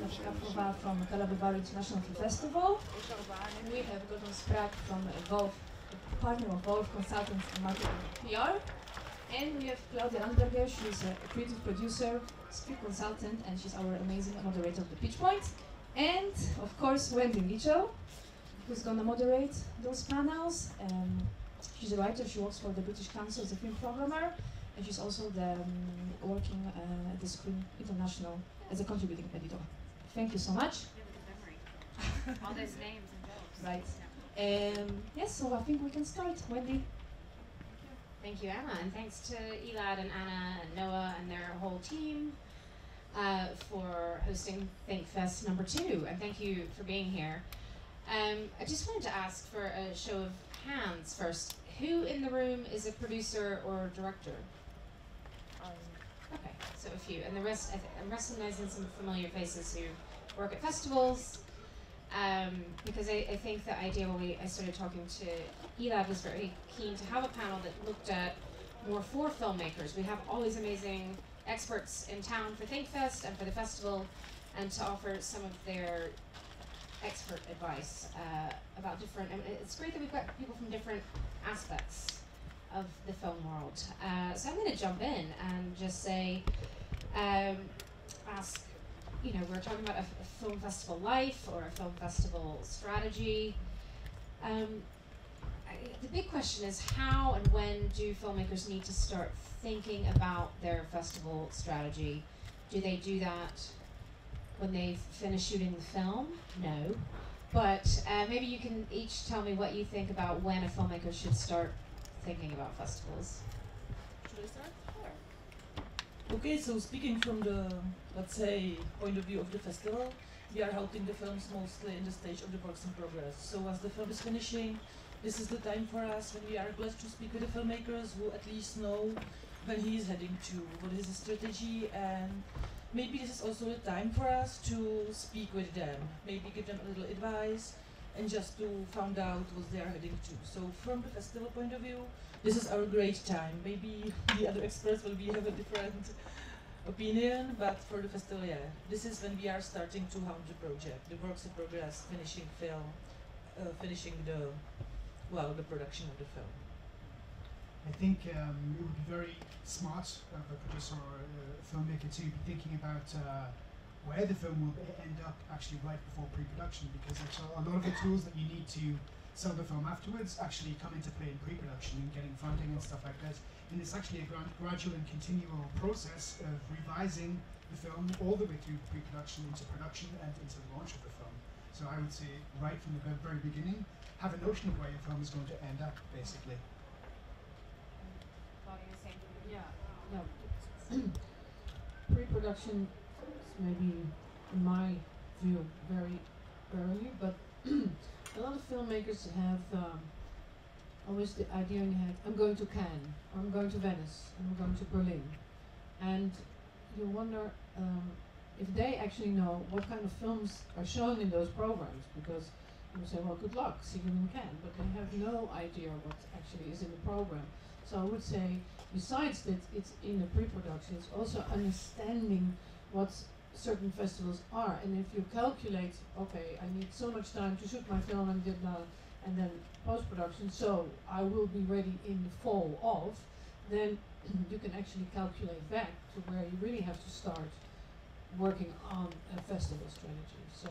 Anna Szkafova from Tel Aviv International Film Festival. We have Gordon Sprague from Wolf, partner of Wolf Consultants and Marketing PR. And we have Claudia Landberger. She's a creative producer, script consultant, and she's our amazing moderator of the Pitch Point. And of course, Wendy Mitchell, who's going to moderate those panels. She's a writer. She works for the British Council as a film programmer, and she's also working at the Screen International as a contributing editor. Thank you so much. All those names and jokes. Right. Yes, so I think we can start. Wendy. Thank you, Anna, and thanks to Elad and Anna and Noah and their whole team for hosting ThinkFest #2, and thank you for being here. I just wanted to ask for a show of hands first. Who in the room is a producer or director? Okay, so a few, and the rest, I'm recognizing some familiar faces who work at festivals, because I think the idea when I started talking to Elad was very keen to have a panel that looked at more for filmmakers. We have all these amazing experts in town for ThinkFest and for the festival, and to offer some of their expert advice about different, I mean, it's great that we've got people from different aspects of the film world. So I'm going to jump in and just say, ask, we're talking about a film festival life or a film festival strategy. The big question is, how and when do filmmakers need to start thinking about their festival strategy? Do they do that when they've finished shooting the film? No. But maybe you can each tell me what you think about when a filmmaker should start thinking about festivals. Should I start? Sure. Okay, so speaking from the, let's say, point of view of the festival, we are helping the films mostly in the stage of the works in progress. So as the film is finishing, this is the time for us when we are glad to speak with the filmmakers who at least know when he is heading to, what is his strategy, and maybe this is also a time for us to speak with them, maybe give them a little advice, and just to find out what they are heading to. So from the festival point of view, this is our great time. Maybe the other experts will have a different opinion, but for the festival, yeah, this is when we are starting to hound the project, the works in progress, finishing film, finishing the production of the film. I think it would be very smart of a producer or a filmmaker to be thinking about where the film will end up actually right before pre-production, because actually a lot of the tools that you need to sell the film afterwards actually come into play in pre-production and getting funding and stuff like that. And it's actually a gradual and continual process of revising the film all the way through pre-production into production and into the launch of the film. So I would say right from the very beginning, have a notion of where your film is going to end up, basically. Yeah. Pre-production is maybe, in my view, very early, but a lot of filmmakers have always the idea in their head, I'm going to Cannes, or I'm going to Venice, and I'm going to Berlin. And you wonder if they actually know what kind of films are shown in those programs, because you say, well, good luck, see you in Cannes, but they have no idea what actually is in the program. So I would say, besides that it's in the pre-production, it's also understanding what certain festivals are. And if you calculate, okay, I need so much time to shoot my film and then post-production, so I will be ready in the fall of, then you can actually calculate back to where you really have to start working on a festival strategy. So.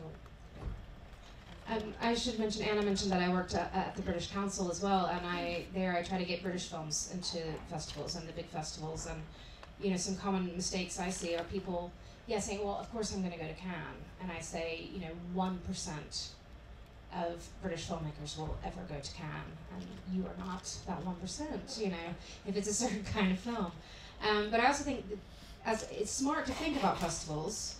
I should mention, Anna mentioned that I worked at the British Council as well, and I try to get British films into festivals and the big festivals, and some common mistakes I see are people saying, well, of course I'm going to go to Cannes, and I say 1% of British filmmakers will ever go to Cannes, and you are not that 1%, if it's a certain kind of film. But I also think that it's smart to think about festivals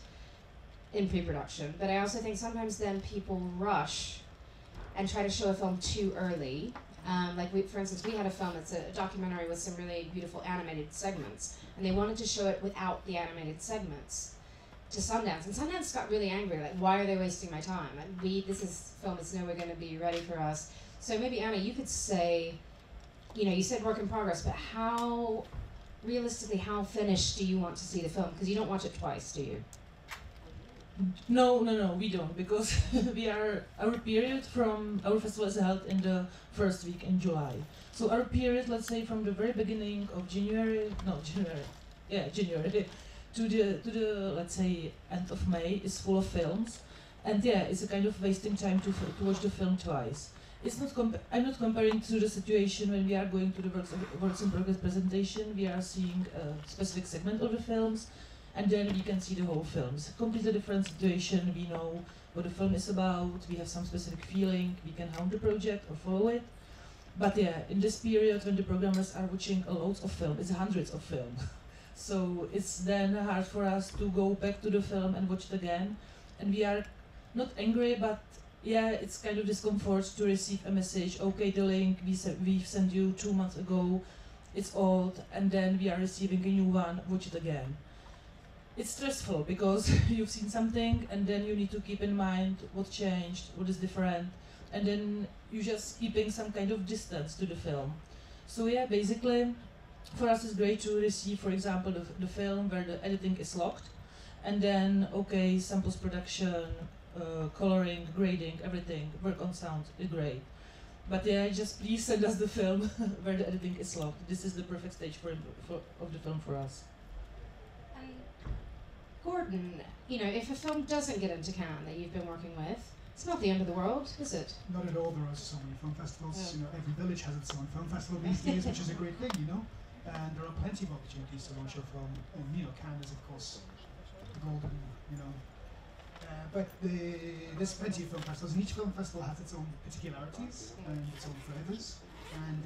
in pre-production, but I also think sometimes then people rush and try to show a film too early. For instance, we had a film that's a documentary with some really beautiful animated segments, and they wanted to show it without the animated segments to Sundance, and Sundance got really angry, like, why are they wasting my time? And this film is never going to be ready for us. So maybe, Anna, you could say, you said work in progress, but realistically, how finished do you want to see the film? Because you don't watch it twice, do you? No, we don't, because our period from our festival is held in the first week in July. So our period, let's say from the very beginning of January, to the let's say end of May is full of films, and yeah, it's a kind of wasting time to watch the film twice. It's not I'm not comparing to the situation when we are going to the works in progress presentation. We are seeing a specific segment of the films, and then we can see the whole film. It's a completely different situation. We know what the film is about, we have some specific feeling, we can hound the project or follow it. But yeah, in this period when the programmers are watching a lot of film, it's hundreds of film. So it's then hard for us to go back to the film and watch it again. And we are not angry, but yeah, it's kind of discomfort to receive a message, okay, the link we sent you 2 months ago, it's old, and then we are receiving a new one, watch it again. It's stressful because you've seen something and then you need to keep in mind what changed, what is different, and then you're just keeping some kind of distance to the film. So yeah, basically, for us it's great to receive, for example, the film where the editing is locked, and then, okay, some post-production, coloring, grading, everything, work on sound is great. But yeah, just please send us the film where the editing is locked. This is the perfect stage of the film for us. And Gordon, you know, if a film doesn't get into Cannes that you've been working with, it's not the end of the world, is it? Not at all. There are so many film festivals. Yeah. You know, every village has its own film festival these days, which is a great thing, you know. And there are plenty of opportunities to launch your film. And you know, Cannes is of course the golden, you know. But there's plenty of film festivals, and each film festival has its own particularities and its own flavours. And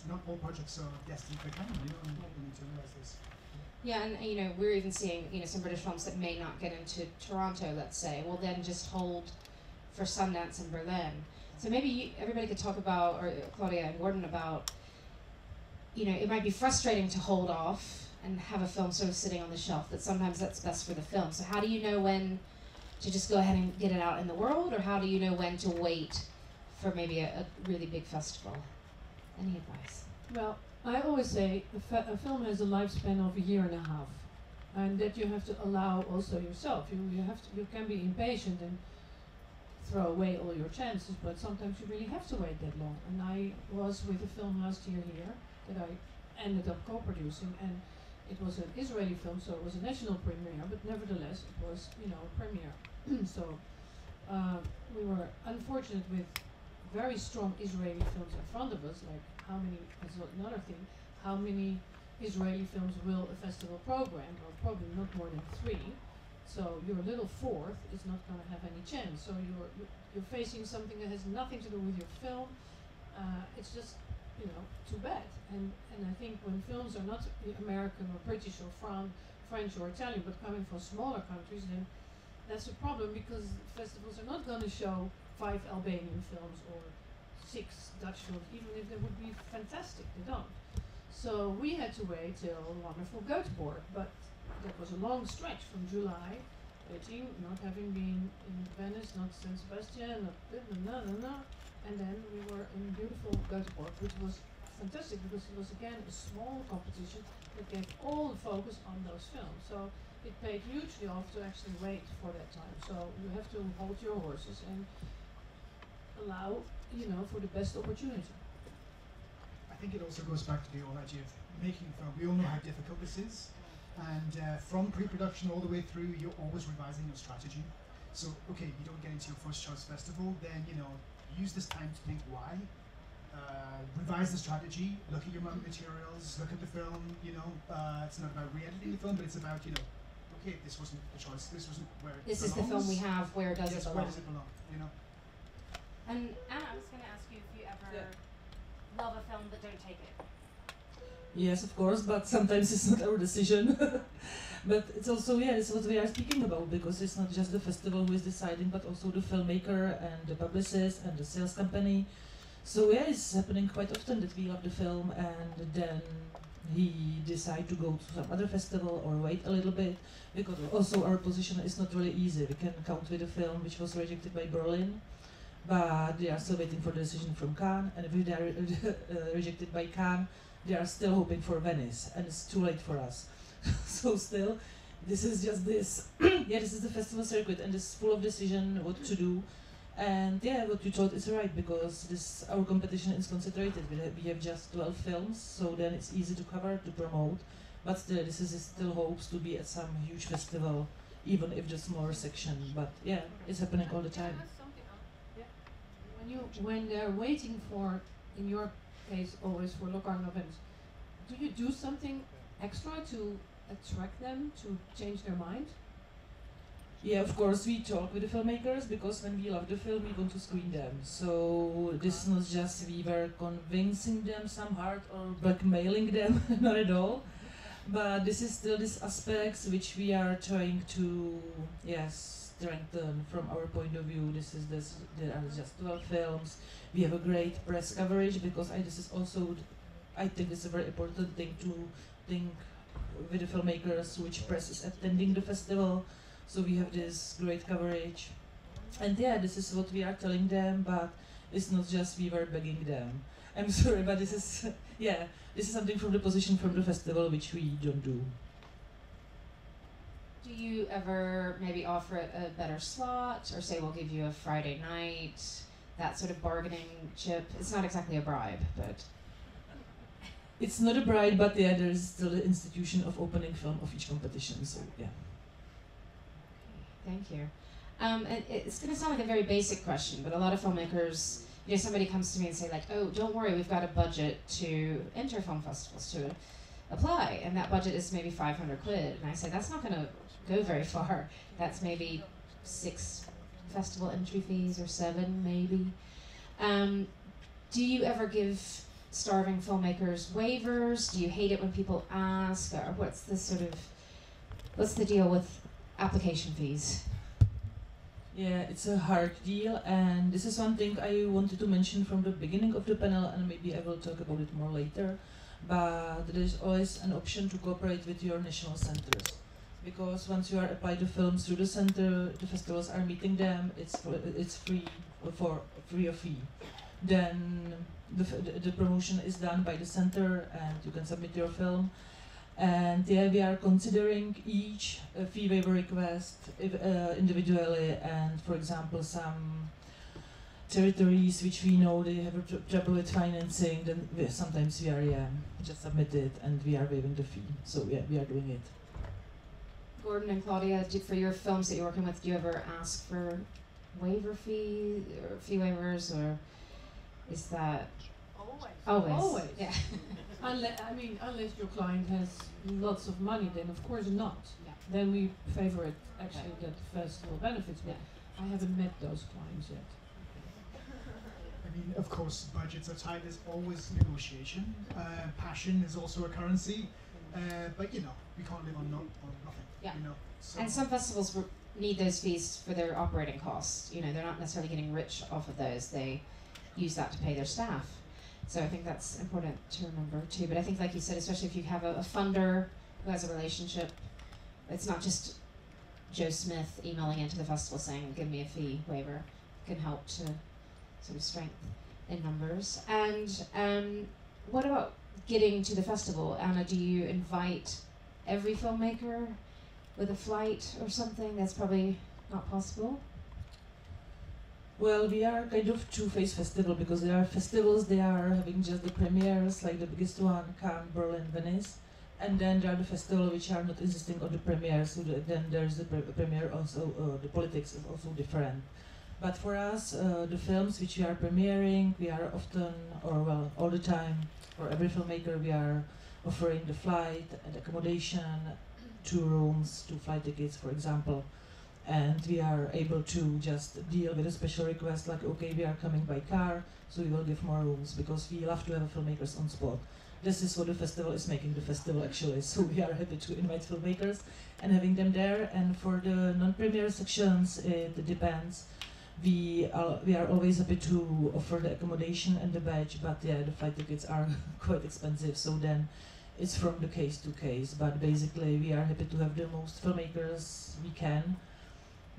not all projects are destined for Cannes, you know. And we need to realise this. Yeah, and you know, we're even seeing, you know, some British films that may not get into Toronto, let's say, will then just hold for Sundance and Berlin. So maybe everybody could talk about, or Claudia and Gordon, about, you know, it might be frustrating to hold off and have a film sort of sitting on the shelf, that sometimes that's best for the film. So how do you know when to just go ahead and get it out in the world, or how do you know when to wait for maybe a really big festival? Any advice? Well, I always say a film has a lifespan of 1.5 years, and that you have to allow also yourself. You can be impatient and throw away all your chances, but sometimes you really have to wait that long. And I was with a film last year here that I ended up co-producing, and it was an Israeli film, so it was a national premiere, but nevertheless it was, you know, a premiere. So we were unfortunate with very strong Israeli films in front of us, like that's another thing, how many Israeli films will a festival program? Well, probably not more than 3. So your little fourth is not going to have any chance. So you're facing something that has nothing to do with your film. It's just, you know, too bad. And I think when films are not American or British or French or Italian, but coming from smaller countries, then that's a problem, because festivals are not going to show 5 Albanian films or 6 Dutch films, even if they would be fantastic. They don't. So we had to wait till wonderful Göteborg, but that was a long stretch from July, waiting, not having been in Venice, not San Sebastian, and then we were in beautiful Göteborg, which was fantastic because it was again a small competition that gave all the focus on those films. So it paid hugely off to actually wait for that time. So you have to hold your horses and allow, you know, for the best opportunity. I think it also goes back to the whole idea of making film. We all know how difficult this is, and from pre-production all the way through, you're always revising your strategy. So, okay, you don't get into your first choice festival, then, you know, use this time to think why. Revise the strategy, look at your materials, look at the film, you know, it's not about re-editing the film, but it's about, you know, okay, this wasn't the choice, this wasn't where it belongs. This is the film we have, where does it belong? Where does it belong, you know? And Anna, I was going to ask you if you ever love a film but don't take it. Yes, of course, but sometimes it's not our decision. But it's also, yeah, it's what we are speaking about, because it's not just the festival who is deciding, but also the filmmaker and the publicist and the sales company. So yeah, it's happening quite often that we love the film and then he decide to go to some other festival or wait a little bit, because also our position is not really easy. We can count with a film which was rejected by Berlin, but they are still waiting for the decision from Cannes, and if they are rejected by Cannes, they are still hoping for Venice, and it's too late for us. So still, this is just this. Yeah, this is the festival circuit, and it's full of decision what to do. And yeah, what you thought is right, because this our competition is concentrated. We have just 12 films, so then it's easy to cover, to promote. But still, this is still hopes to be at some huge festival, even if just smaller section. But yeah, it's happening all the time. When they're waiting for, in your case, always for Locarno events, do you do something extra to attract them, to change their mind? Yeah, of course, we talk with the filmmakers, because when we love the film, we want to screen them. So this is not just we were convincing them some hard or blackmailing them, not at all. But this is still these aspects which we are trying to, yes, strengthen from our point of view. There are just 12 films. We have a great press coverage, because this is also, I think it's a very important thing to think with the filmmakers, which press is attending the festival. So we have this great coverage. And yeah, this is what we are telling them, but it's not just we were begging them. I'm sorry, but this is, yeah, this is something from the position from the festival which we don't do. Do you ever maybe offer a better slot, or say we'll give you a Friday night, that sort of bargaining chip? It's not exactly a bribe, but... It's not a bribe, but yeah, there is still the institution of opening film of each competition, so yeah. Thank you. And it's going to sound like a very basic question, but a lot of filmmakers, you know, somebody comes to me and say like, oh, don't worry, we've got a budget to enter film festivals, to apply, and that budget is maybe 500 quid. And I say, that's not going to go very far. That's maybe 6 festival entry fees, or 7 maybe. Do you ever give starving filmmakers waivers? Do you hate it when people ask? Or what's the deal with application fees? Yeah, it's a hard deal, and this is one thing I wanted to mention from the beginning of the panel, and maybe I will talk about it more later. But there is always an option to cooperate with your national centers, because once you are applied to films through the center, the festivals are meeting them. It's free of fee. Then the promotion is done by the center, and you can submit your film. And yeah, we are considering each fee waiver request individually, and for example, some territories which we know they have trouble with financing, then sometimes we are just submit it and we are waiving the fee. So yeah, we are doing it. Gordon and Claudia, for your films that you're working with, do you ever ask for waiver fee or fee waivers, or is that always? Always. Yeah. Unless your client has lots of money, then of course not. Yeah. Then we favor it actually that the festival benefits, but I haven't met those clients yet. I mean, of course, budgets are tight. There's always negotiation. Passion is also a currency, but you know, we can't live on nothing. Yeah. You know. So And some festivals need those fees for their operating costs. You know, they're not necessarily getting rich off of those. They use that to pay their staff. So I think that's important to remember too. But I think, like you said, especially if you have a funder who has a relationship, it's not just Joe Smith emailing into the festival saying, give me a fee waiver. It can help to sort of strength in numbers. And what about getting to the festival? Anna, do you invite every filmmaker with a flight or something? That's probably not possible. Well, we are kind of two-phase festival, because there are festivals, they are having just the premieres, like the biggest one, Cannes, Berlin, Venice, and then there are the festivals which are not insisting on the premiere, so then there's the premiere also, the politics is also different. But for us, the films which we are premiering, we are often, or well, all the time, for every filmmaker, we are offering the flight and accommodation, 2 rooms, 2 flight tickets, for example. And we are able to just deal with a special request like, okay, we are coming by car, so we will give more rooms, because we love to have filmmakers on spot. This is what the festival is making the festival actually, so we are happy to invite filmmakers and having them there. And for the non-premiere sections, it depends. We are always happy to offer the accommodation and the badge, but yeah, the flight tickets are quite expensive, so then it's from the case to case. But basically, we are happy to have the most filmmakers we can.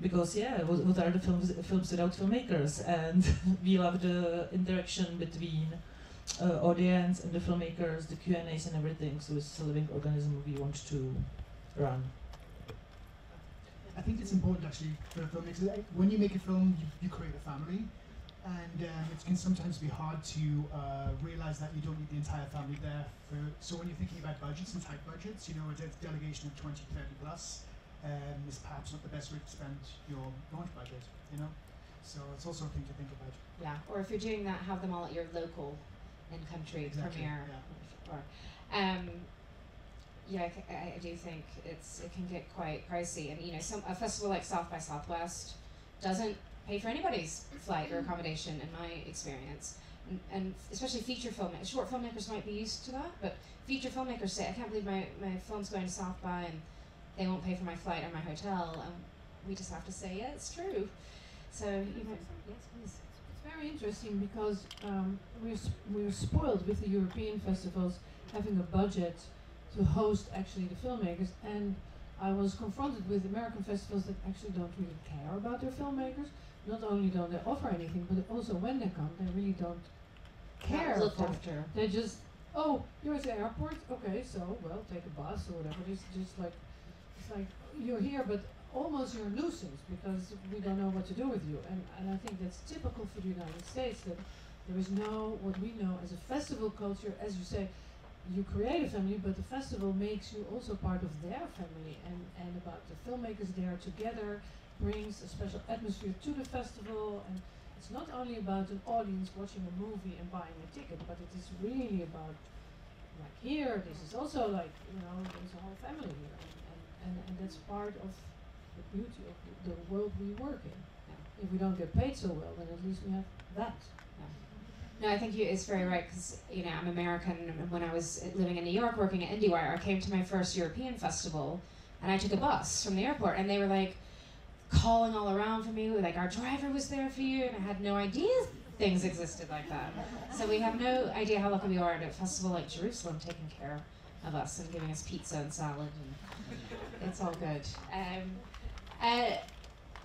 Because yeah, what are the films without filmmakers? And we love the interaction between audience and the filmmakers, the Q&As and everything. So it's a living organism we want to run. I think it's important actually for filmmakers. When you make a film, you create a family, and it can sometimes be hard to realize that you don't need the entire family there. So when you're thinking about budgets and tight budgets, you know, a delegation of 20, 30 plus is perhaps not the best way to spend your launch budget, you know? So it's also a thing to think about. Yeah, or if you're doing that, have them all at your local in-country Exactly, premiere. yeah. Or, yeah, I do think it can get quite pricey, and you know, a festival like South by Southwest doesn't pay for anybody's flight or accommodation, in my experience, and especially feature filmmakers. Short filmmakers might be used to that, but feature filmmakers say, I can't believe my film's going to South by and they won't pay for my flight or my hotel, and we just have to say, yeah, it's true. So you might, yes, please. It's very interesting because we're spoiled with the European festivals having a budget to host actually the filmmakers, and I was confronted with American festivals that actually don't really care about their filmmakers. Not only don't they offer anything, but also when they come, they really don't care. Looked after. They just, oh, you're at the airport? Okay, so, well, take a bus or whatever. It's like, you're here, but almost you're a nuisance because we don't know what to do with you. And I think that's typical for the United States, that there is no, what we know as a festival culture, as you say, you create a family, but the festival makes you also part of their family, and about the filmmakers there together brings a special atmosphere to the festival, and it's not only about an audience watching a movie and buying a ticket, but it is really about, like here, this is also like, you know, there's a whole family here, and that's part of the beauty of the world we work in. Yeah. If we don't get paid so well, then at least we have that. No, I think it's very right, because you know, I'm American, and when I was living in New York working at IndieWire, I came to my first European festival, and I took a bus from the airport, and they were like calling all around for me, like, our driver was there for you, and I had no idea things existed like that. So we have no idea how lucky we are at a festival like Jerusalem taking care of us and giving us pizza and salad, and it's all good.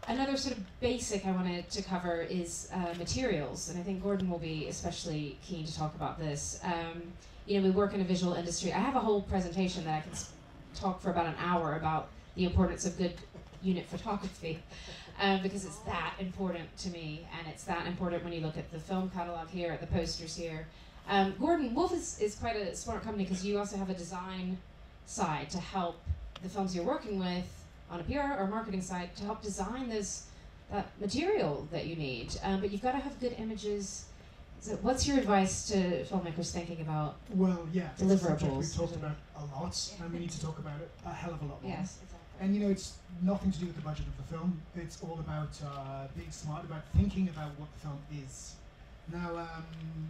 Another sort of basic I wanted to cover is materials, and I think Gordon will be especially keen to talk about this. You know, we work in a visual industry. I have a whole presentation that I can talk for about an hour about the importance of good unit photography, because it's that important to me, and it's that important when you look at the film catalog here, at the posters here. Gordon, Wolf is quite a smart company, because you also have a design side to help the films you're working with on a PR or marketing side to help design that material that you need. But you've got to have good images. So what's your advice to filmmakers thinking about Well, yeah, it's a subject deliverables? we've talked about a lot, and we need to talk about it a hell of a lot more. Yes, exactly. And you know, it's nothing to do with the budget of the film. It's all about being smart, about thinking about what the film is. Now,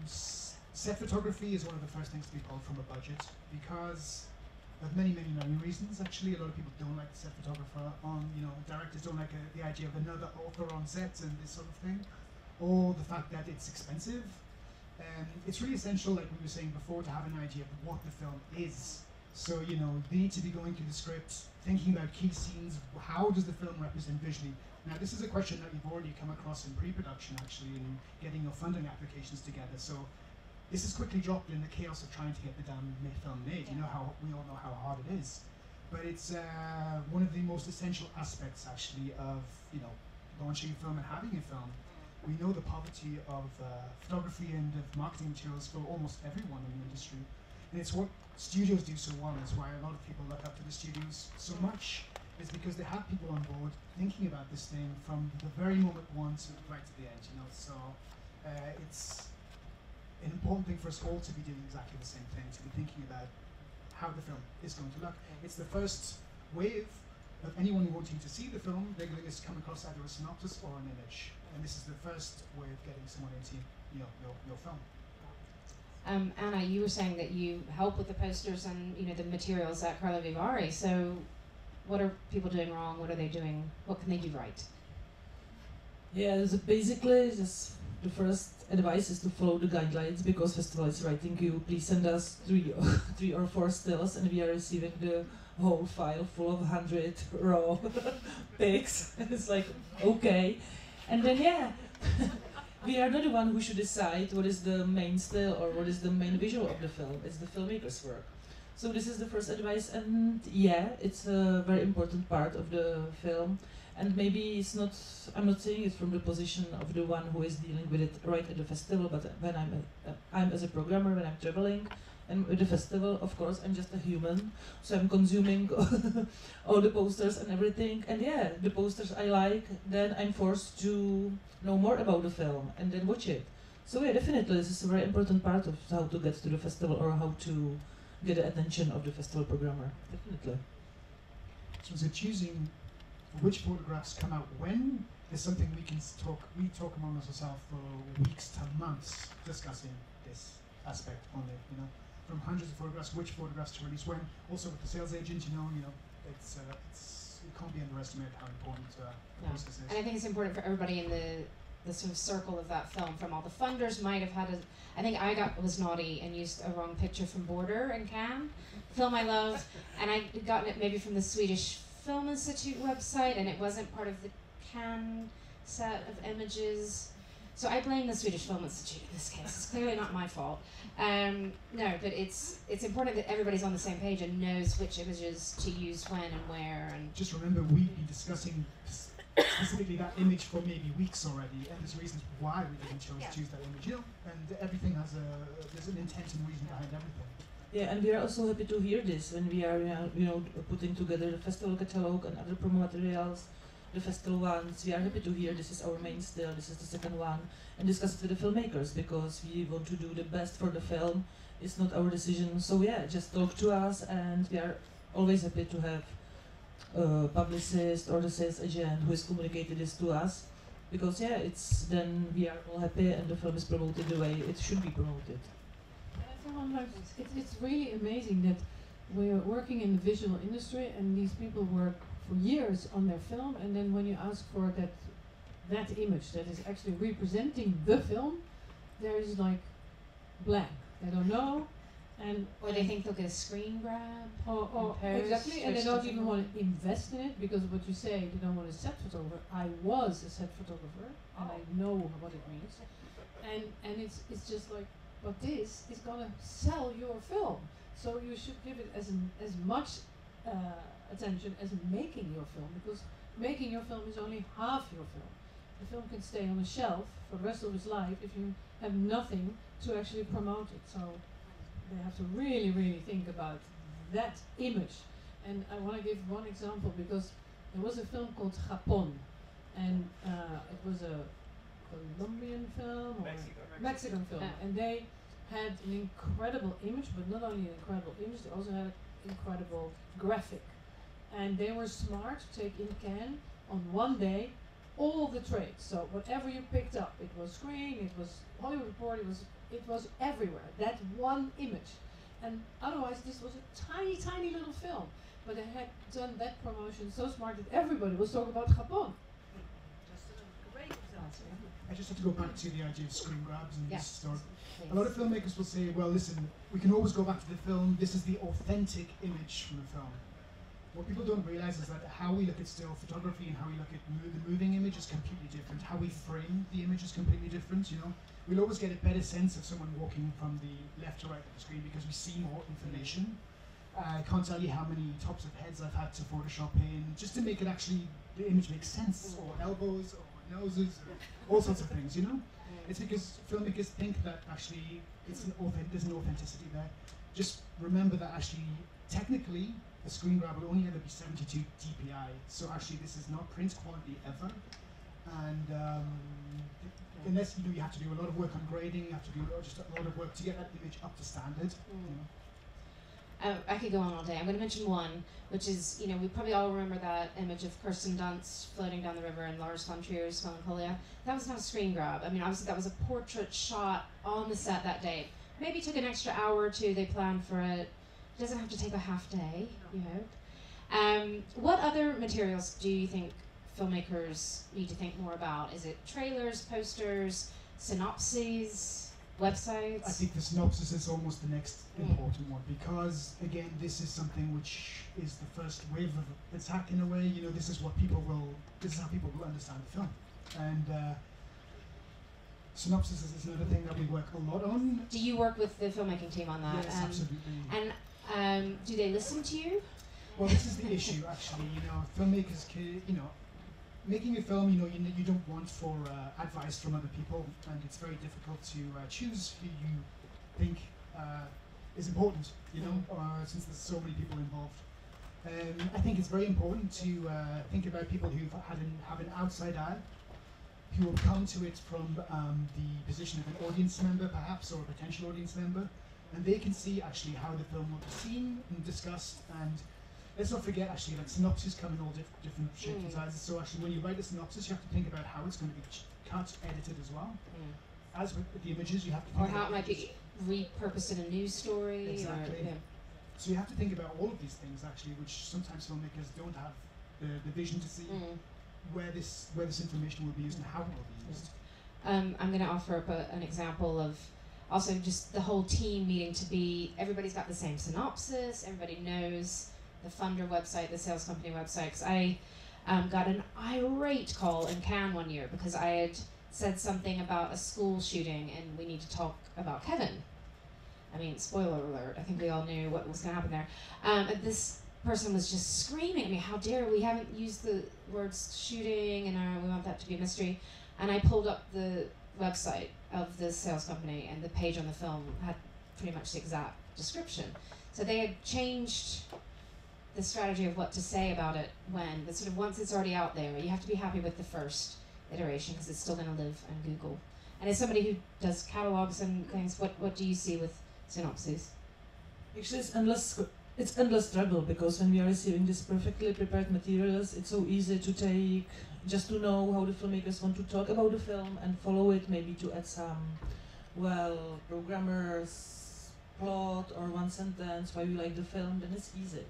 set photography is one of the first things to be pulled from a budget, because of many reasons. Actually, a lot of people don't like the set photographer on, you know, directors don't like the idea of another author on set and this sort of thing, or the fact that it's expensive. It's really essential, like we were saying before, to have an idea of what the film is. So, you know, they need to be going through the script, thinking about key scenes, how does the film represent visually? Now, this is a question that you've already come across in pre-production, actually, in getting your funding applications together. So this is quickly dropped in the chaos of trying to get the damn film made. You know how we all know how hard it is, but it's one of the most essential aspects, actually, of, you know, launching a film and having a film. We know the poverty of photography and of marketing materials for almost everyone in the industry, and it's what studios do so well. Is why a lot of people look up to the studios so much, is because they have people on board thinking about this thing from the very moment one to right to the end. You know, so it's an important thing for us all to be doing exactly the same thing, to be thinking about how the film is going to look. It's the first wave of anyone wanting to see the film. They're going to come across either a synopsis or an image, and this is the first way of getting someone into, you know, your film. Anna, you were saying that you help with the posters and, you know, the materials at Carlo Vivari. So what are people doing wrong? What are they doing? What can they do right? Yeah, so basically, just the first advice is to follow the guidelines, because festival is writing you, please send us 3 or 4 stills, and we are receiving the whole file full of 100 raw pics. It's like, okay. And then, yeah, we are not the one who should decide what is the main still or what is the main visual of the film. It's the filmmaker's work. So this is the first advice, and yeah, it's a very important part of the film. And maybe it's not, I'm not saying it from the position of the one who is dealing with it right at the festival, but when I'm as a programmer, when I'm traveling, and with the festival, of course, I'm just a human, so I'm consuming all the posters and everything. And yeah, the posters I like, then I'm forced to know more about the film and then watch it. So yeah, definitely, this is a very important part of how to get to the festival or how to get the attention of the festival programmer. Definitely. So choosing which photographs come out when is something we talk among ourselves for weeks to months discussing this aspect on it, you know. From hundreds of photographs, which photographs to release when. Also with the sales agent, you know, it's it can't be underestimated how important the process is. And I think it's important for everybody in the sort of circle of that film. From all the funders might have had I think I was naughty and used a wrong picture from Border in Cannes, film I loved, and I'd gotten it maybe from the Swedish Film Institute website, and it wasn't part of the Cannes set of images. So I blame the Swedish Film Institute in this case. It's clearly not my fault. No, but it's important that everybody's on the same page and knows which images to use when and where. And just remember, we've been discussing specifically that image for maybe weeks already, and there's reasons why we didn't choose that image, you know. And everything has there's an intent and reason behind everything. Yeah, and we are also happy to hear this when we are, putting together the festival catalog and other promo materials, the festival ones. We are happy to hear this is our main still, this is the second one, and discuss it with the filmmakers because we want to do the best for the film. It's not our decision, so yeah, just talk to us, and we are always happy to have a publicist or the sales agent who has communicated this to us, because yeah, it's then we are all happy and the film is promoted the way it should be promoted. It's really amazing that we're working in the visual industry and these people work for years on their film, and then when you ask for that image that is actually representing the film, there is like blank. They don't know, or they think they'll get a screen grab. Or exactly, and they don't even want to invest in it because what you say, they don't want a set photographer. I was a set photographer and I know what it means, and it's just like. But this is gonna sell your film, so you should give it as much attention as making your film, because making your film is only half your film. The film can stay on a shelf for the rest of its life if you have nothing to actually promote it. So they have to really, really think about that image. And I want to give one example because there was a film called Japón, and it was a Colombian film or Mexican film, and they had an incredible image, but not only an incredible image, they also had an incredible graphic. And they were smart to take in Cannes on one day all the trades. So whatever you picked up, it was Screen, it was Hollywood Report, it was everywhere. That one image. And otherwise, this was a tiny, tiny little film. But they had done that promotion so smart that everybody was talking about Japón. I just have to go back to the idea of screen grabs and this story. Please. A lot of filmmakers will say, well, listen, we can always go back to the film. This is the authentic image from the film. What people don't realize is that how we look at still photography and how we look at the moving image is completely different. How we frame the image is completely different, you know. We'll always get a better sense of someone walking from the left to right of the screen because we see more information. I can't tell you how many tops of heads I've had to Photoshop in just to make it actually, the image make sense, or elbows, or noses, or all sorts of things, you know? It's because filmmakers think that actually there's an authenticity there. Just remember that actually, technically, a screen grab will only ever be 72 dpi, so actually this is not print quality ever. And unless you have to do a lot of work on grading, you have to do just a lot of work to get that image up to standard. You know? I could go on all day. I'm going to mention one, which is, we probably all remember that image of Kirsten Dunst floating down the river and Lars von Trier's Melancholia. That was not a screen grab. I mean, obviously that was a portrait shot on the set that day. Maybe took an extra hour or two, they planned for it. It doesn't have to take a half day, you hope. What other materials do you think filmmakers need to think more about? Is it trailers, posters, synopses? Websites? I think the synopsis is almost the next important one because, again, this is something which is the first wave of attack in a way. This is how people will understand the film. And synopsis is another thing that we work a lot on. Do you work with the filmmaking team on that? Yes, absolutely. And do they listen to you? Well, this is the issue, actually. You know, filmmakers, making a film, you don't want for advice from other people, and it's very difficult to choose who you think is important, since there's so many people involved. I think it's very important to think about people who have an outside eye, who will come to it from the position of an audience member, perhaps, or a potential audience member, and they can see actually how the film will be seen and discussed. And let's not forget, actually, like synopses come in all different shapes and sizes. So actually, when you write a synopsis, you have to think about how it's going to be cut, edited as well. As with the images, you have to think how it might be repurposed in a news story. Exactly. So you have to think about all of these things, actually, which sometimes filmmakers don't have the vision to see where this information will be used and how it will be used. I'm going to offer up an example of also just the whole team needing to be, everybody's got the same synopsis, everybody knows the funder website, the sales company website, because I got an irate call in Cannes one year because I had said something about a school shooting and we need to talk about Kevin. I mean, spoiler alert, I think we all knew what was going to happen there. And this person was just screaming at me, how dare we haven't used the words shooting and we want that to be a mystery. And I pulled up the website of the sales company and the page on the film had pretty much the exact description. So they had changed the strategy of what to say about it when, but sort of once it's already out there, you have to be happy with the first iteration because it's still going to live on Google. And as somebody who does catalogs and things, what do you see with synopses? Actually, it's endless struggle, because when we are receiving these perfectly prepared materials, it's so easy to take, just to know how the filmmakers want to talk about the film and follow it, maybe to add some, programmer's plot or one sentence, why we like the film, then it's easy.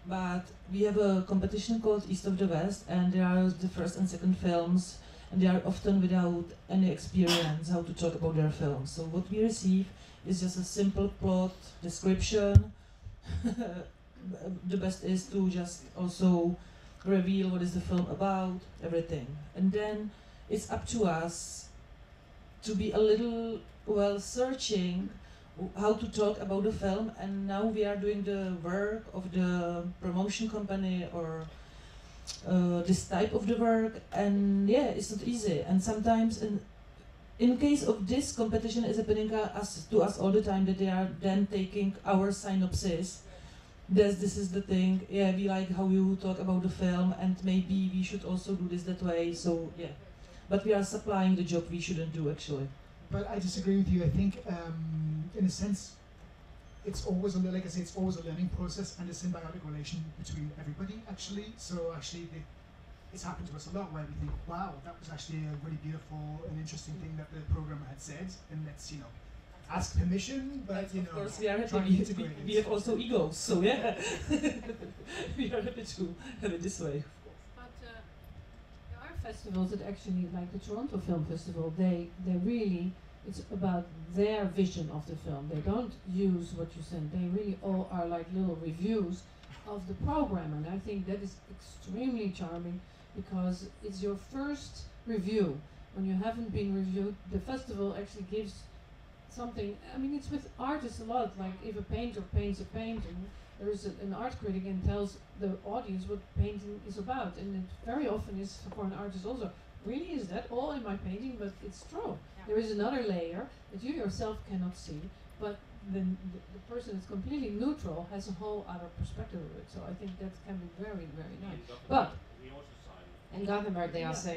But we have a competition called East of the West, and there are the first and second films, and they are often without any experience how to talk about their films. So what we receive is just a simple plot description. The best is to just also reveal what is the film about, everything. And then it's up to us to be a little, searching how to talk about the film, and now we are doing the work of the promotion company or this type of the work, and it's not easy. And sometimes in case of this competition is happening to us all the time, that they are then taking our synopsis. This is the thing, we like how you talk about the film and maybe we should also do this that way, so But we are supplying the job we shouldn't do, actually. But I disagree with you. I think, in a sense, it's always a learning process and a symbiotic relation between everybody, actually. So actually, it's happened to us a lot where we think, wow, that was actually a really beautiful and interesting thing that the programmer had said, and let's, ask permission, but, of course, we are try happy. to integrate it. We have also egos, so we are happy to have it this way. But there are festivals that actually, like the Toronto Film Festival, they really, it's about their vision of the film. They don't use what you send. They really all are like little reviews of the program, and I think that is extremely charming because it's your first review. When you haven't been reviewed, the festival actually gives something. I mean, it's with artists a lot. Like if a painter paints a painting, there is an art critic and tells the audience what painting is about, and it very often is for an artist also. Really, is that all in my painting? But it's true. Yeah. There is another layer that you yourself cannot see, but the person that's completely neutral has a whole other perspective of it. So I think that can be very, very nice. But in Gothenburg, they also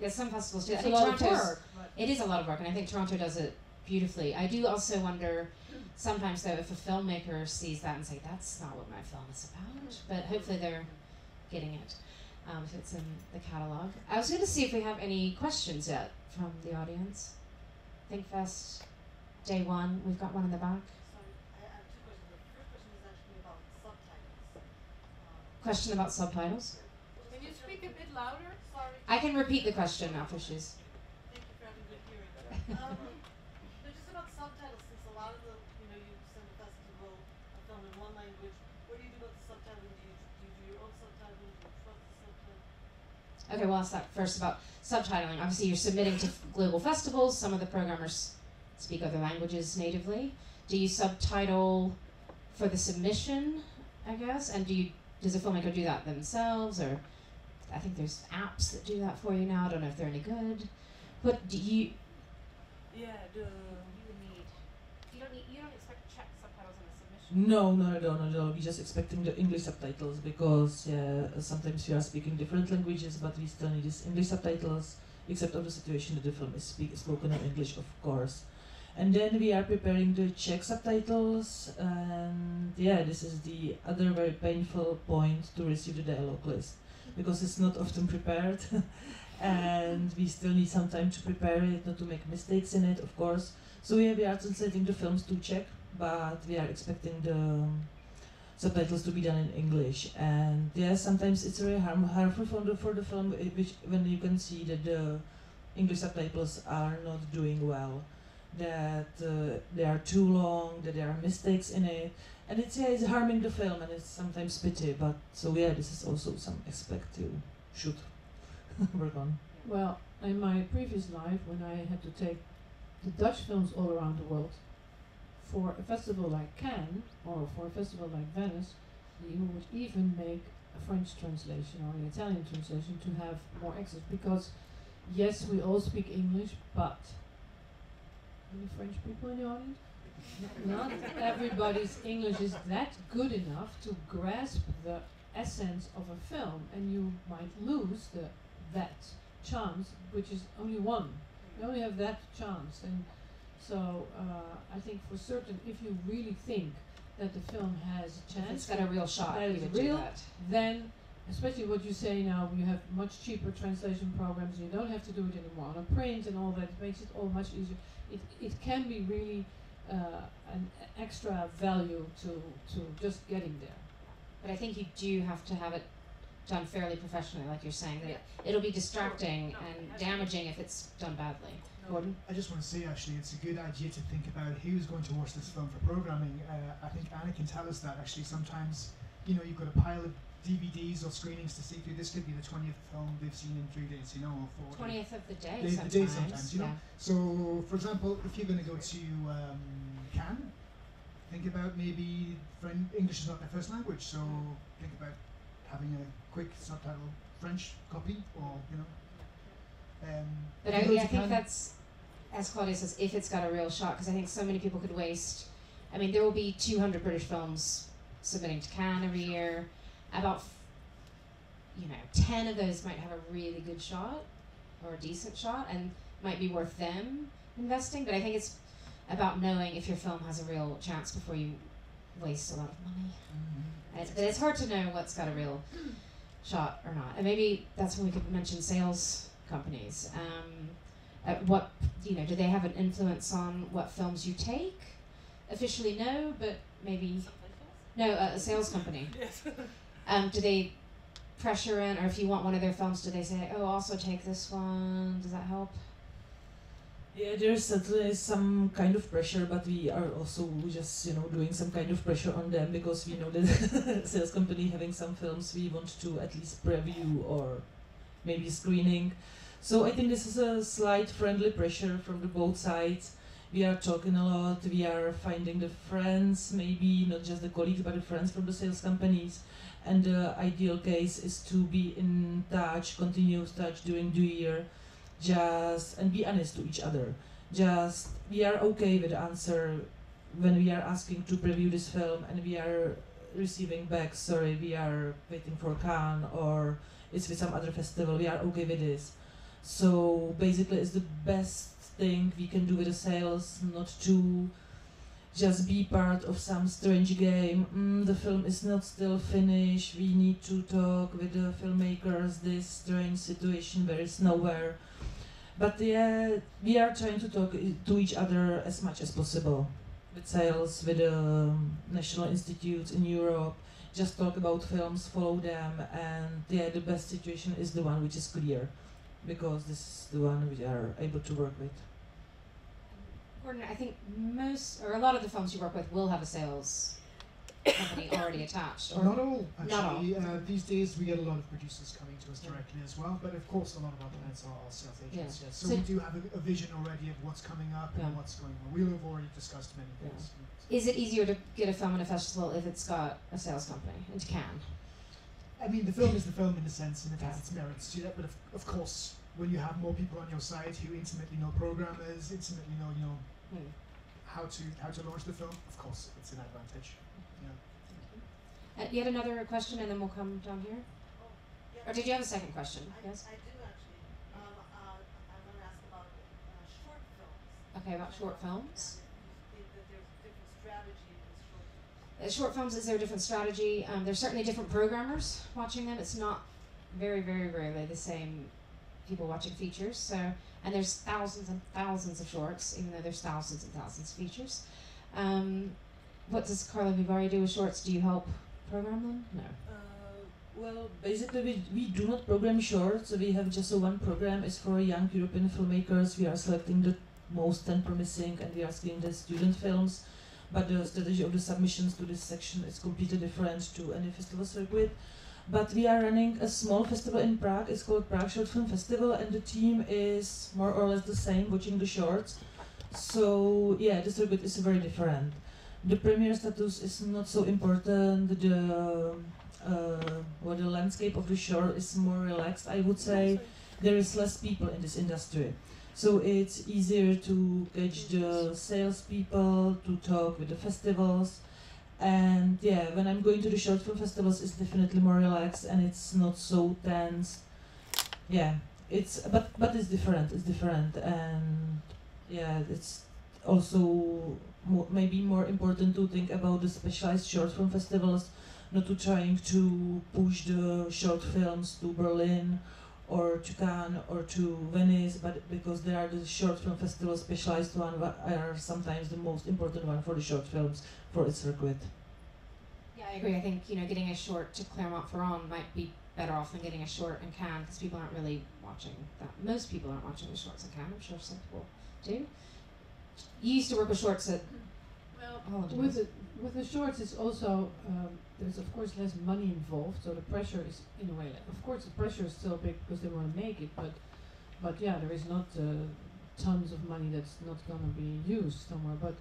some festivals do. I it's think a lot of Toronto's work. it is a lot of work, and I think Toronto does it beautifully. I do also wonder sometimes though if a filmmaker sees that and say that's not what my film is about, but hopefully they're getting it if it's in the catalog. I was going to see if we have any questions yet from the audience. ThinkFest Day 1, we've got one in the back. Sorry, I have two questions. The first question is actually about subtitles. Question about subtitles? Can you speak a bit louder? Sorry. I can repeat the question after she's... Thank you for having good hearing. But just about subtitles, since a lot of the, you send a festival a film in one language, what do you do about the subtitling? Do you do your own subtitling? Do you trust the subtitling? Okay, well, I'll start first about subtitling. Obviously, you're submitting to global festivals. Some of the programmers speak other languages natively. Do you subtitle for the submission? I guess. And does a filmmaker do that themselves, or I think there's apps that do that for you now. I don't know if they're any good. But do you? Yeah, You don't expect Czech subtitles in the submission. No, not at all, not at all. We're just expecting the English subtitles because sometimes we are speaking different languages, but we still need these English subtitles, except of the situation that the film is spoken in English, of course. And then we are preparing the Czech subtitles, and yeah, this is the other very painful point to receive the dialogue list, because it's not often prepared, and we still need some time to prepare it, not to make mistakes in it, of course. So yeah, we are translating the films to Czech, but we are expecting the subtitles to be done in English. And yeah, sometimes it's very harmful for the film, which when you can see that the English subtitles are not doing well, that they are too long, that there are mistakes in it, and it's harming the film, and it's sometimes pity. But so yeah, this is also some aspect to should work on. Well, in my previous life, when I had to take the Dutch films all around the world, for a festival like Cannes or for a festival like Venice, you would even make a French translation or an Italian translation to have more access, because yes, we all speak English, but any French people in the audience? Not everybody's English is that good enough to grasp the essence of a film, and you might lose that chance, which is only one. You only have that chance, and so I think for certain, if you really think that the film has a If chance, it's got a real shot, that you is would do real, that. then, especially what you say now, you have much cheaper translation programs, you don't have to do it anymore on a print and all that, it makes it all much easier. It can be really an extra value to just getting there. But I think you do have to have it done fairly professionally, like you're saying, that it'll be distracting and damaging if it's done badly. Gordon? I just want to say, actually, it's a good idea to think about who's going to watch this film for programming. I think Anna can tell us that, actually, sometimes, you've got a pile of DVDs or screenings to see through. This could be the 20th film they've seen in 3 days, or 40. 20th of the day The day sometimes, yeah. So, for example, if you're going to go to Cannes, think about maybe English is not their first language, so think about having a quick subtitle French copy, or But if you go I to think Cannes- that's, as Claudia says, if it's got a real shot, because I think so many people could waste. I mean, there will be 200 British films submitting to Cannes every year. About 10 of those might have a really good shot or a decent shot, and might be worth them investing. But I think it's about knowing if your film has a real chance before you waste a lot of money. But it's hard to know what's got a real shot or not. And maybe that's when we could mention sales companies. What do they have an influence on what films you take? Officially, no, but maybe a sales company. Yes. Do they pressure in, or if you want one of their films, do they say, "Oh, also take this one"? Does that help? Yeah, there's certainly some kind of pressure, but we are also just doing some kind of pressure on them, because we know that sales company having some films we want to at least preview or maybe screening. So I think this is a slight friendly pressure from the both sides. We are talking a lot, we are finding the friends, maybe not just the colleagues, but the friends from the sales companies. And the ideal case is to be in touch, continuous touch during the year, and be honest to each other. We are okay with the answer when we are asking to preview this film, and we are receiving back, sorry, we are waiting for Cannes, or it's with some other festival, we are okay with this. So basically it's the best thing we can do with the sales, not to just be part of some strange game. The film is not still finished, we need to talk with the filmmakers, this strange situation where it's nowhere. But yeah, we are trying to talk to each other as much as possible. With sales, with the national institutes in Europe, just talk about films, follow them, and yeah, the best situation is the one which is clear, because this is the one we are able to work with. Gordon, I think a lot of the films you work with will have a sales company already attached? Or Not all, Not all. actually. These days we get a lot of producers coming to us directly as well, but of course a lot of our clients are sales agents. Yeah. Yes. So So- we do have a vision already of what's coming up Yeah. and what's going on. We'll have already discussed many Yeah. things. is it easier to get a film in a festival if it's got a sales company into Cannes? I mean, the film is the film in a sense, and it has Yeah. its merits to that. But of course, when you have more people on your side who intimately know programmers, intimately know, Hmm. how to launch the film, of course, it's an advantage. You had another question, and then we'll come down here. Oh, yeah. Or did you have a second question? Yes. I do actually. I want to ask about short films. Okay, about short films. And if you think that there's different strategy in these short films. Short films, is there a different strategy? There's certainly different programmers watching them. It's not very, very rarely the same people watching features. So, and there's thousands and thousands of shorts, even though there's thousands and thousands of features. What does Carla Vivari do with shorts? Do you help program them? No. Well, basically we do not program shorts. We have just one program. It's for young European filmmakers. We are selecting the most 10 promising, and we are screening the student films. But the strategy of the submissions to this section is completely different to any festival circuit. But we are running a small festival in Prague. It's called Prague Short Film Festival, and the team is more or less the same, watching the shorts. So yeah, the circuit is very different. The premiere status is not so important. The landscape of the short is more relaxed, I would say. There is less people in this industry, so it's easier to catch the salespeople, to talk with the festivals. And yeah, when I'm going to the short film festivals, it's definitely more relaxed and it's not so tense. Yeah, but it's different. It's different, and yeah, it's also maybe more important to think about the specialized short film festivals, not to trying to push the short films to Berlin or to Cannes or to Venice, but because they are the short film festival specialized one, are sometimes the most important one for the short films for its circuit. Yeah, I agree. I think getting a short to Clermont-Ferrand might be better off than getting a short in Cannes, because people aren't really watching that. Most people aren't watching the shorts in Cannes. I'm sure some people do. You used to work with shorts at Well, Holland. with the shorts, it's also there's of course less money involved, so the pressure is in a way. Of course, the pressure is still big because they want to make it, but yeah, there is not tons of money that's not going to be used somewhere. But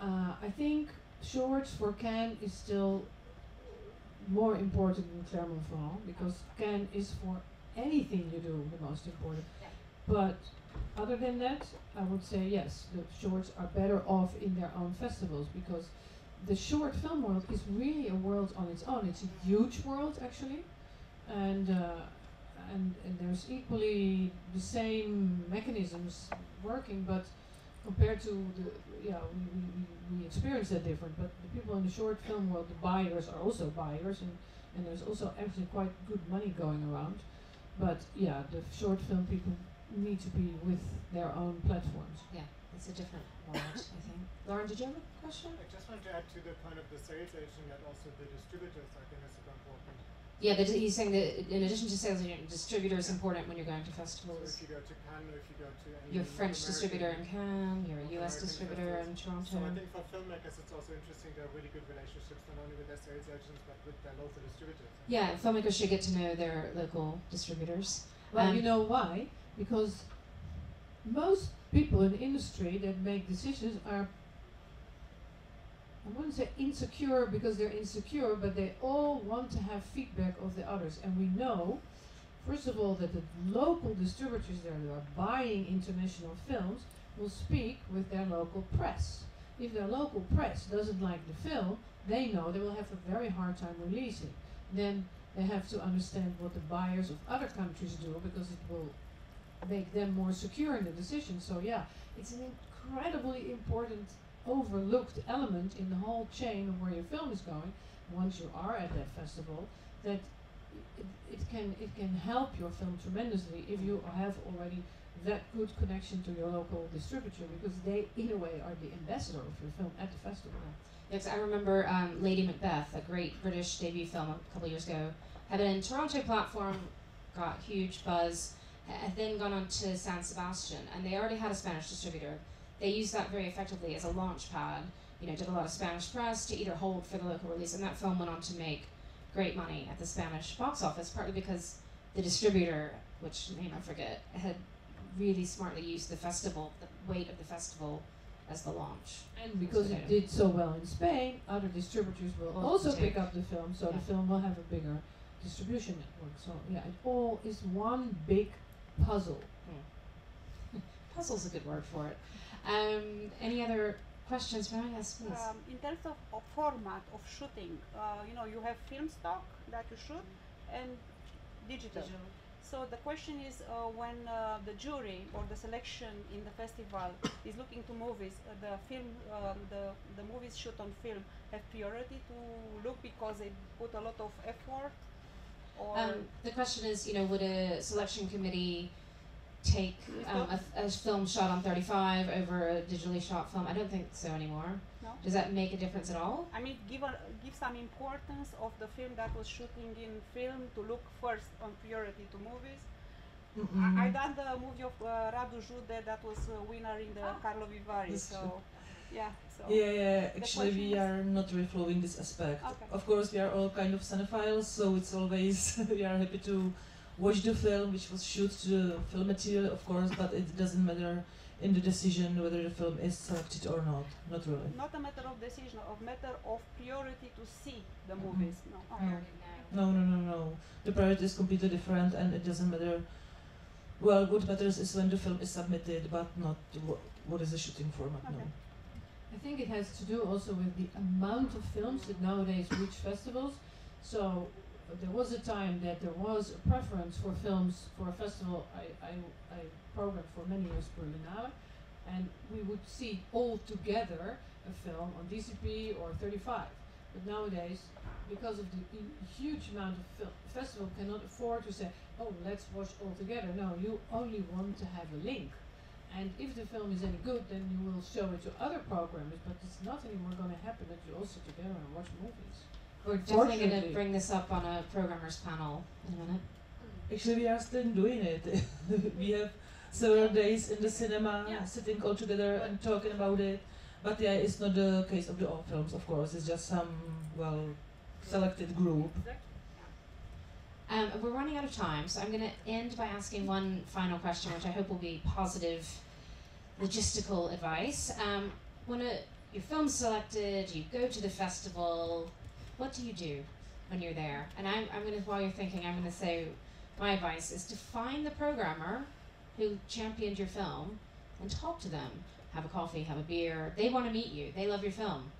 I think shorts for Cannes is still more important than Clermont-Ferrand, because Cannes is for anything you do the most important. Yeah. But other than that, I would say yes, the shorts are better off in their own festivals, because the short film world is really a world on its own. It's a huge world actually, and there's equally the same mechanisms working, but compared to we experience that different. But the people in the short film world, the buyers are also buyers, and there's also actually quite good money going around. But yeah, the short film people need to be with their own platforms. Yeah, it's a different world, I think. Lauren, did you have a question? I just want to add to the point of the sales agent that also the distributors, I think, is super important. Yeah, he's saying that in addition to sales agent, distributor is important when you're going to So festivals. if you go to Cannes, or if you go to any You're a French North distributor in American- Cannes, you're a North US American distributor in festivals. Toronto. So I think for filmmakers it's also interesting to have really good relationships, not only with their sales agents, but with their local distributors. Yeah, filmmakers should get to know their local distributors. Well, you know why? Because most people in the industry that make decisions are, I wouldn't say insecure because they're insecure, but they all want to have feedback of the others. And we know, first of all, that the local distributors that are buying international films will speak with their local press. If their local press doesn't like the film, they know they will have a very hard time releasing. Then they have to understand what the buyers of other countries do, because it will make them more secure in the decision. So yeah, it's an incredibly important overlooked element in the whole chain of where your film is going. Once you are at that festival, that it can help your film tremendously if you have already that good connection to your local distributor, because they in a way are the ambassador of your film at the festival. Yeah, 'cause I remember Lady Macbeth, a great British debut film a couple years ago, had been in Toronto platform, got huge buzz, had then gone on to San Sebastian, and they already had a Spanish distributor. They used that very effectively as a launch pad did a lot of Spanish press to either hold for the local release, and that film went on to make great money at the Spanish box office, partly because the distributor, which name I forget, had really smartly used the weight of the festival as the launch. And because it did so well in Spain, other distributors will also pick up the film, so the film will have a bigger distribution network. So yeah, it all is one big puzzle. Puzzle's a good word for it. Any other questions? Yes, please. In terms of format of shooting, you have film stock that you shoot and digital. So the question is, when the jury or the selection in the festival is looking to movies, the movies shoot on film have priority to look because they put a lot of effort? Or the question is, would a selection committee take a film shot on 35 over a digitally shot film? I don't think so anymore. No? Does that make a difference at all? I mean, give some importance of the film that was shooting in film to look first on priority to movies. I done the movie of Radu Jude that was winner in the Carlo Vivari. So, yeah. So yeah. Actually, we are not really following this aspect. Okay. Of course, we are all kind of cinephiles, so it's always we are happy to watch the film, which was shoot to the film material, of course, but it doesn't matter in the decision whether the film is selected or not. Not really. Not a matter of decision, a matter of priority to see the movies. No. No. The priority is completely different, and it doesn't matter. Well, what matters is when the film is submitted, but not what is the shooting format. Okay. No. I think it has to do also with the amount of films that nowadays reach festivals. So there was a time that there was a preference for films for a festival. I programmed for many years Berlinale, and we would see all together a film on DCP or 35. But nowadays, because of the huge amount of film, the festival cannot afford to say, oh, let's watch all together. No, you only want to have a link. And if the film is any good, then you will show it to other programmers, but it's not anymore going to happen that you all sit together and watch movies. We're definitely going to bring this up on a programmers panel in a minute. Actually, we are still doing it. We have several days in the cinema, sitting all together and talking about it. But yeah, it's not the case of the all films, of course. It's just some, selected group. We're running out of time, so I'm going to end by asking one final question, which I hope will be positive logistical advice. When your film's selected, you go to the festival, what do you do when you're there? And I'm going to, while you're thinking, I'm going to say my advice is to find the programmer who championed your film and talk to them. Have a coffee, have a beer. They want to meet you. They love your film.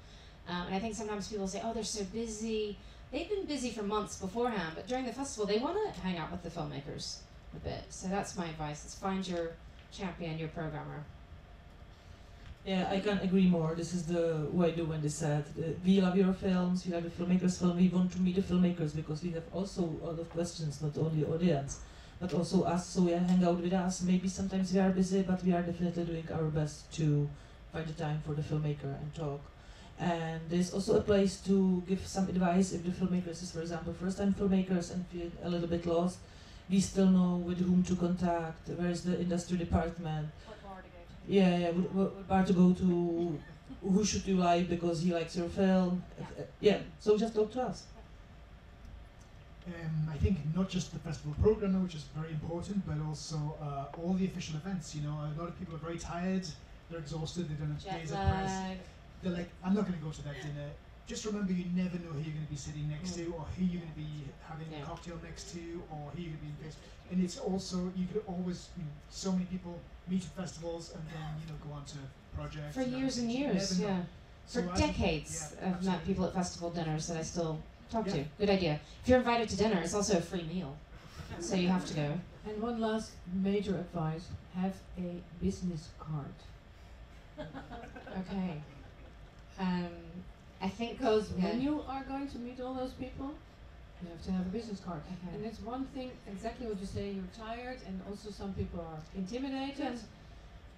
And I think sometimes people say, oh, they're so busy. They've been busy for months beforehand, but during the festival, they want to hang out with the filmmakers a bit. So that's my advice, is find your champion, your programmer. Yeah, I can't agree more. This is the way the Wendy said. We love your films, we love the filmmakers' film. We want to meet the filmmakers because we have also a lot of questions, not only audience, but also us. So hang out with us. Maybe sometimes we are busy, but we are definitely doing our best to find the time for the filmmaker and talk. And there's also a place to give some advice if the filmmakers is, for example, first-time filmmakers and feel a little bit lost. We still know with whom to contact, where is the industry department. What bar to go to. What bar to go to, who should you like because he likes your film. So just talk to us. I think not just the festival programmer, which is very important, but also all the official events. A lot of people are very tired, they're exhausted, they don't have days of press. They're like, I'm not going to go to that dinner. Just remember, you never know who you're going to be sitting next to, or who you're going to be having a cocktail next to, or who you're going to be in face. And it's also, you could always, so many people meet at festivals and then, go on to projects. For years and years, yeah. So For decades, I've met people at festival dinners that I still talk to. Good idea. If you're invited to dinner, it's also a free meal, so you have to go. And one last major advice, have a business card. Okay. I think because when you are going to meet all those people, you have to have a business card. Okay. And it's one thing, exactly what you say, you're tired, and also some people are intimidated.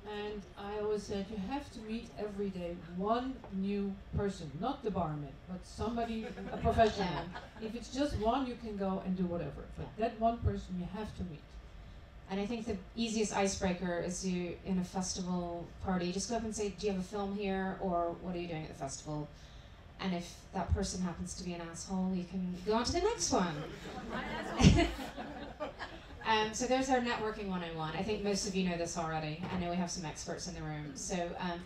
And I always said you have to meet every day one new person, not the barman, but somebody, a professional. If it's just one, you can go and do whatever. But that one person you have to meet. And I think the easiest icebreaker is you, in a festival party, just go up and say, do you have a film here, or what are you doing at the festival? And if that person happens to be an asshole, you can go on to the next one. So there's our networking 101. I think most of you know this already. I know we have some experts in the room. So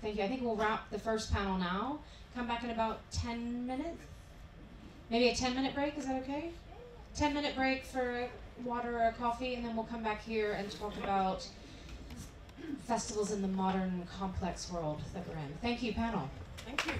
thank you. I think we'll wrap the first panel now. Come back in about 10 minutes? Maybe a 10-minute break, is that okay? 10-minute break for water or coffee, and then we'll come back here and talk about festivals in the modern, complex world that we're in. Thank you, panel. Thank you.